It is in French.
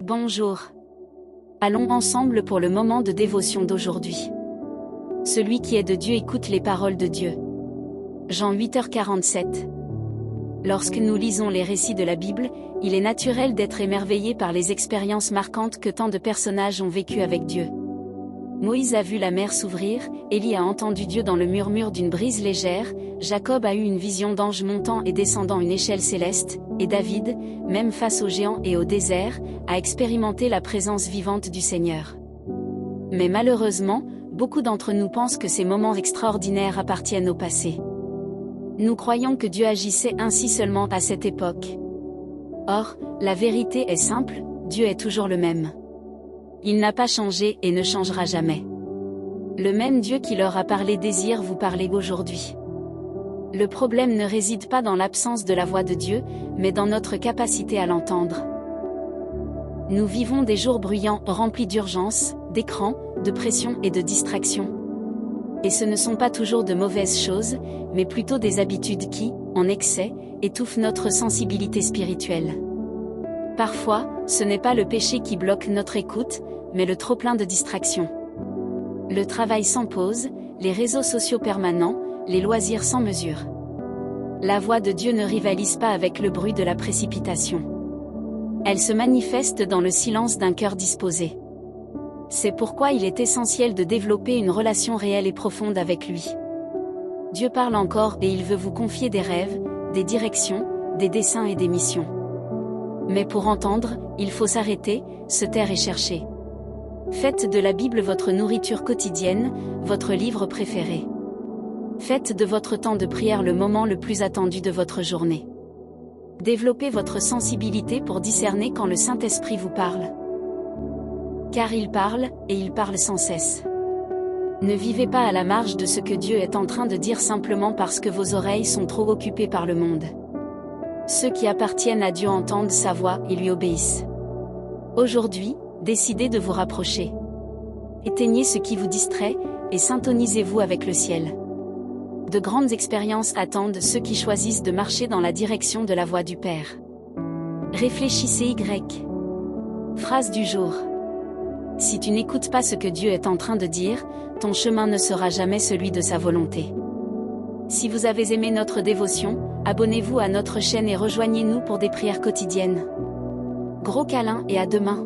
Bonjour. Allons ensemble pour le moment de dévotion d'aujourd'hui. Celui qui est de Dieu écoute les paroles de Dieu. Jean 8h47. Lorsque nous lisons les récits de la Bible, il est naturel d'être émerveillé par les expériences marquantes que tant de personnages ont vécues avec Dieu. Moïse a vu la mer s'ouvrir, Élie a entendu Dieu dans le murmure d'une brise légère, Jacob a eu une vision d'ange montant et descendant une échelle céleste, et David, même face aux géants et au désert, a expérimenté la présence vivante du Seigneur. Mais malheureusement, beaucoup d'entre nous pensent que ces moments extraordinaires appartiennent au passé. Nous croyons que Dieu agissait ainsi seulement à cette époque. Or, la vérité est simple, Dieu est toujours le même. Il n'a pas changé et ne changera jamais. Le même Dieu qui leur a parlé désire vous parler aujourd'hui. Le problème ne réside pas dans l'absence de la voix de Dieu, mais dans notre capacité à l'entendre. Nous vivons des jours bruyants, remplis d'urgences, d'écrans, de pression et de distractions. Et ce ne sont pas toujours de mauvaises choses, mais plutôt des habitudes qui, en excès, étouffent notre sensibilité spirituelle. Parfois, ce n'est pas le péché qui bloque notre écoute, mais le trop-plein de distractions. Le travail sans pause, les réseaux sociaux permanents, les loisirs sans mesure. La voix de Dieu ne rivalise pas avec le bruit de la précipitation. Elle se manifeste dans le silence d'un cœur disposé. C'est pourquoi il est essentiel de développer une relation réelle et profonde avec lui. Dieu parle encore et il veut vous confier des rêves, des directions, des desseins et des missions. Mais pour entendre, il faut s'arrêter, se taire et chercher. Faites de la Bible votre nourriture quotidienne, votre livre préféré. Faites de votre temps de prière le moment le plus attendu de votre journée. Développez votre sensibilité pour discerner quand le Saint-Esprit vous parle. Car il parle, et il parle sans cesse. Ne vivez pas à la marge de ce que Dieu est en train de dire simplement parce que vos oreilles sont trop occupées par le monde. Ceux qui appartiennent à Dieu entendent sa voix et lui obéissent. Aujourd'hui, décidez de vous rapprocher. Éteignez ce qui vous distrait, et syntonisez-vous avec le ciel. De grandes expériences attendent ceux qui choisissent de marcher dans la direction de la voix du Père. Réfléchissez Y. Phrase du jour. Si tu n'écoutes pas ce que Dieu est en train de dire, ton chemin ne sera jamais celui de sa volonté. Si vous avez aimé notre dévotion, abonnez-vous à notre chaîne et rejoignez-nous pour des prières quotidiennes. Gros câlin et à demain.